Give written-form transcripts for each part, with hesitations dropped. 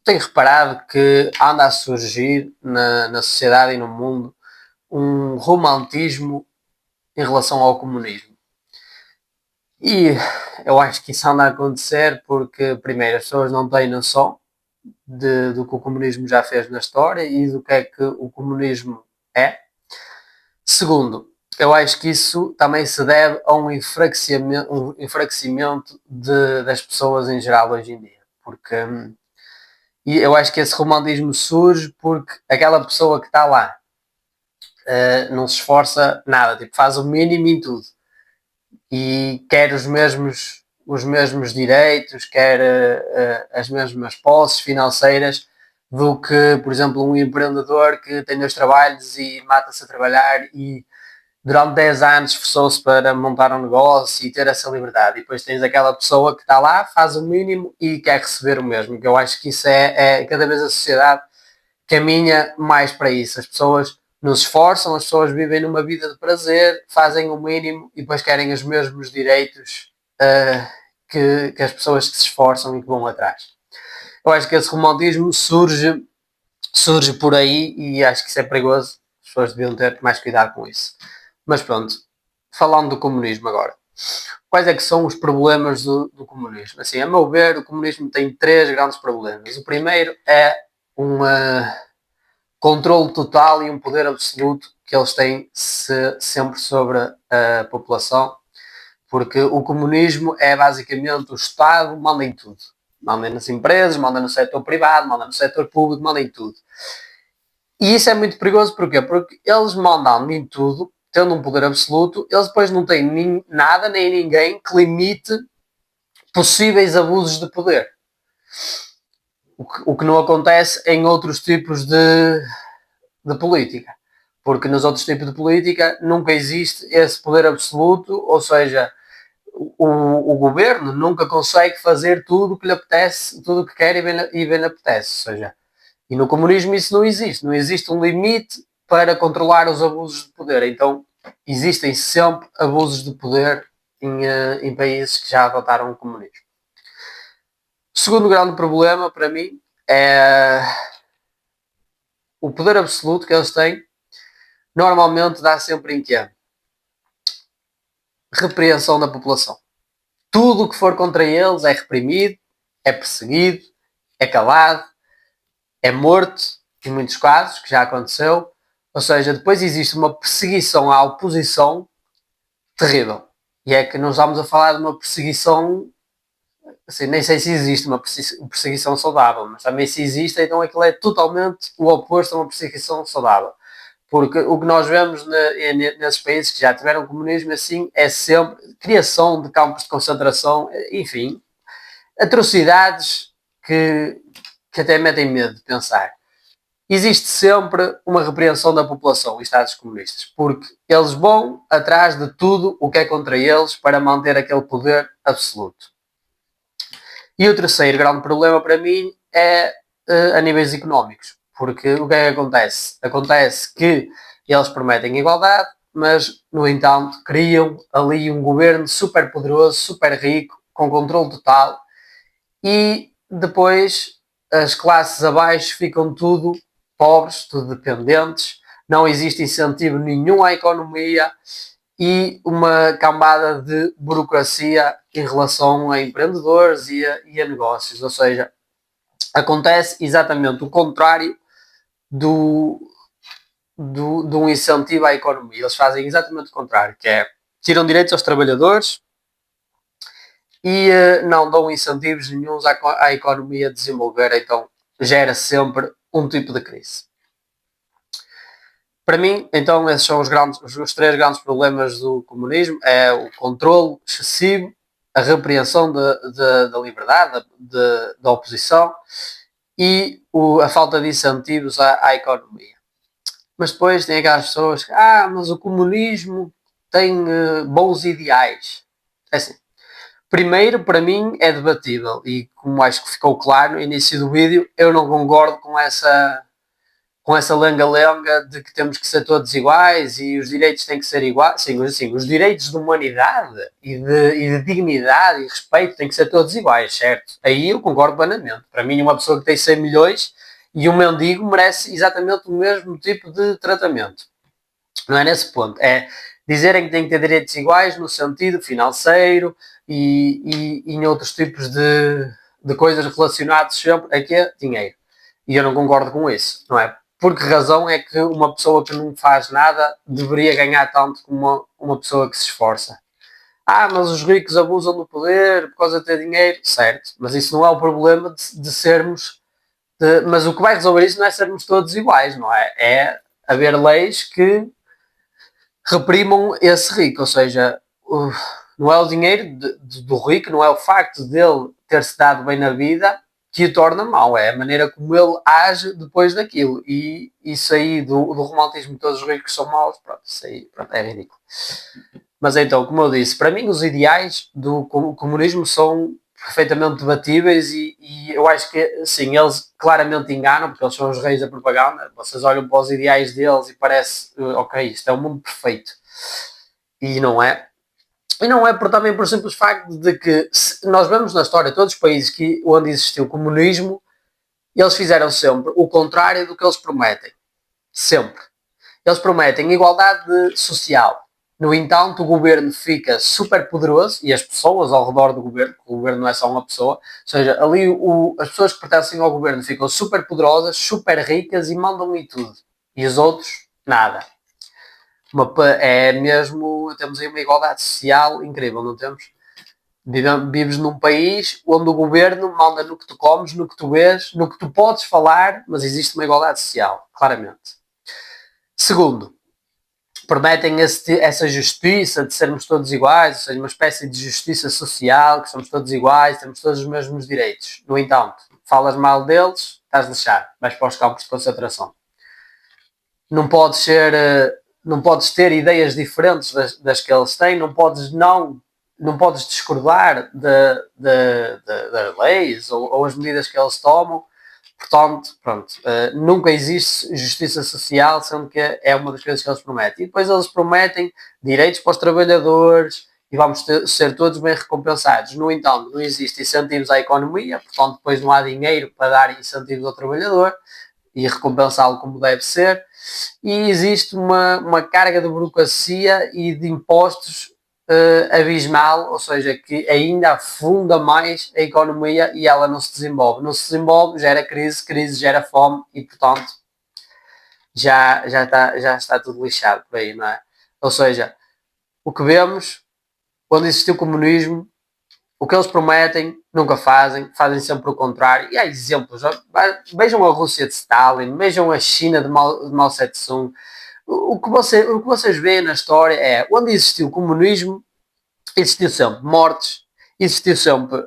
tenho reparado que anda a surgir na sociedade e no mundo um romantismo em relação ao comunismo. E eu acho que isso anda a acontecer porque, primeiro, as pessoas não têm noção do que o comunismo já fez na história e do que é que o comunismo é. Segundo, eu acho que isso também se deve a um enfraquecimento das pessoas em geral hoje em dia. Porque e eu acho que esse romantismo surge porque aquela pessoa que está lá não se esforça nada, tipo, faz o mínimo em tudo e quer os mesmos direitos, quer as mesmas posses financeiras do que, por exemplo, um empreendedor que tem dois trabalhos e mata-se a trabalhar e durante 10 anos esforçou-se para montar um negócio e ter essa liberdade. E depois tens aquela pessoa que está lá, faz o mínimo e quer receber o mesmo. Que eu acho que isso é cada vez a sociedade caminha mais para isso. As pessoas não se esforçam, as pessoas vivem numa vida de prazer, fazem o mínimo e depois querem os mesmos direitos que as pessoas que se esforçam e que vão atrás. Eu acho que esse romantismo surge por aí e acho que isso é perigoso. As pessoas deviam ter mais cuidado com isso. Mas pronto, falando do comunismo agora. Quais é que são os problemas do comunismo? Assim, a meu ver, o comunismo tem três grandes problemas. O primeiro é um controle total e um poder absoluto que eles têm sempre sobre a população, porque o comunismo é basicamente o Estado manda em tudo. Manda nas empresas, manda no setor privado, manda no setor público, manda em tudo. E isso é muito perigoso, porquê? Porque eles mandam em tudo, tendo um poder absoluto, eles depois não têm nada nem ninguém que limite possíveis abusos de poder. O que não acontece em outros tipos de política. Porque nos outros tipos de política nunca existe esse poder absoluto, ou seja, o governo nunca consegue fazer tudo o que lhe apetece, tudo o que quer e bem lhe apetece. Ou seja, e no comunismo isso não existe. Não existe um limite para controlar os abusos de poder. Então existem sempre abusos de poder em países que já adotaram o comunismo. O segundo grande problema para mim é o poder absoluto que eles têm. Normalmente dá sempre em quê? Repreensão da população. Tudo o que for contra eles é reprimido, é perseguido, é calado, é morto, em muitos casos, que já aconteceu. Ou seja, depois existe uma perseguição à oposição terrível. E é que não estamos a falar de uma perseguição, assim, nem sei se existe uma perseguição saudável, mas também se existe, então aquilo é totalmente o oposto a uma perseguição saudável. Porque o que nós vemos nesses países que já tiveram comunismo assim é sempre criação de campos de concentração, enfim, atrocidades que até metem medo de pensar. Existe sempre uma repreensão da população em Estados comunistas, porque eles vão atrás de tudo o que é contra eles para manter aquele poder absoluto. E o terceiro grande problema para mim é a níveis económicos, porque o que é que acontece? Acontece que eles prometem igualdade, mas, no entanto, criam ali um governo super poderoso, super rico, com controle total, e depois as classes abaixo ficam tudo pobres, tudo dependentes, não existe incentivo nenhum à economia e uma cambada de burocracia em relação a empreendedores e a negócios. Ou seja, acontece exatamente o contrário de um incentivo à economia. Eles fazem exatamente o contrário, que é tiram direitos aos trabalhadores e não dão incentivos nenhums à economia desenvolver, então gera sempre um tipo de crise. Para mim, então, esses são os três grandes problemas do comunismo: é o controle excessivo, a repreensão da liberdade, da oposição e a falta de incentivos à economia. Mas depois tem aquelas pessoas que, mas o comunismo tem bons ideais. É assim, primeiro, para mim, é debatível e como acho que ficou claro no início do vídeo, eu não concordo com com essa lenga-lenga de que temos que ser todos iguais e os direitos têm que ser iguais. Sim, os direitos de humanidade e de dignidade e respeito têm que ser todos iguais, certo? Aí eu concordo plenamente. Para mim, uma pessoa que tem 100 milhões e um mendigo merece exatamente o mesmo tipo de tratamento. Não é nesse ponto. É dizerem que têm que ter direitos iguais no sentido financeiro e em outros tipos de coisas relacionadas sempre a que dinheiro. E eu não concordo com isso, não é? Por que razão é que uma pessoa que não faz nada deveria ganhar tanto como uma pessoa que se esforça? Ah, mas os ricos abusam do poder por causa de ter dinheiro, certo? Mas isso não é o problema de sermos. Mas o que vai resolver isso não é sermos todos iguais, não é? É haver leis que reprimam esse rico, ou seja, não é o dinheiro do rico, não é o facto dele ter-se dado bem na vida que o torna mau, é a maneira como ele age depois daquilo. E isso aí do romantismo de todos os ricos são maus, pronto, isso aí pronto, é ridículo. Mas então, como eu disse, para mim os ideais do comunismo são perfeitamente debatíveis e eu acho que, sim, eles claramente enganam, porque eles são os reis da propaganda. Vocês olham para os ideais deles e parece, ok, isto é um mundo perfeito. E não é. E não é também por simples facto de que nós vemos na história todos os países onde existiu o comunismo, eles fizeram sempre o contrário do que eles prometem. Sempre. Eles prometem igualdade social. No entanto, o governo fica super poderoso e as pessoas ao redor do governo, o governo não é só uma pessoa, ou seja, ali as pessoas que pertencem ao governo ficam super poderosas, super ricas e mandam em tudo. E os outros, nada. É mesmo, temos aí uma igualdade social incrível, não temos? Vives num país onde o governo manda no que tu comes, no que tu vês, no que tu podes falar, mas existe uma igualdade social, claramente. Segundo, prometem essa justiça de sermos todos iguais, ou seja, uma espécie de justiça social, que somos todos iguais, temos todos os mesmos direitos. No entanto, falas mal deles, estás lixado, vais para os campos de concentração. Não podes não podes ter ideias diferentes das que eles têm, não podes discordar das leis ou as medidas que eles tomam. Portanto, pronto, nunca existe justiça social, sendo que é uma das coisas que eles prometem. E depois eles prometem direitos para os trabalhadores e vamos ser todos bem recompensados. No entanto, não existe incentivos à economia, portanto, depois não há dinheiro para dar incentivos ao trabalhador e recompensá-lo como deve ser. E existe uma carga de burocracia e de impostos abismal, ou seja, que ainda afunda mais a economia e ela não se desenvolve. Não se desenvolve, gera crise, crise gera fome e, portanto, já está tudo lixado por aí, não é? Ou seja, o que vemos, quando existiu o comunismo, o que eles prometem, nunca fazem sempre o contrário. E há exemplos. Vejam a Rússia de Stalin, vejam a China de Mao Tse-tung. O que vocês veem na história é, onde existiu o comunismo, existiu sempre mortes, existiu sempre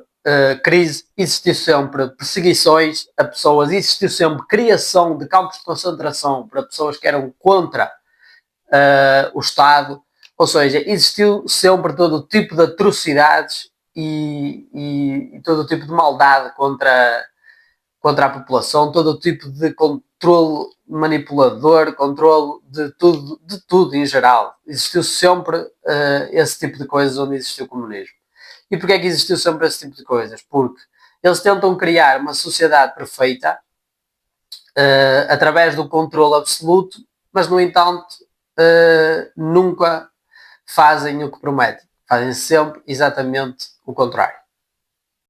crise, existiu sempre perseguições a pessoas, existiu sempre criação de campos de concentração para pessoas que eram contra o Estado, ou seja, existiu sempre todo o tipo de atrocidades e todo o tipo de maldade contra a população, todo o tipo de controle manipulador, controle de tudo em geral. Existiu sempre esse tipo de coisas onde existiu o comunismo. E porquê é que existiu sempre esse tipo de coisas? Porque eles tentam criar uma sociedade perfeita através do controle absoluto, mas no entanto nunca fazem o que prometem. Fazem sempre exatamente o contrário.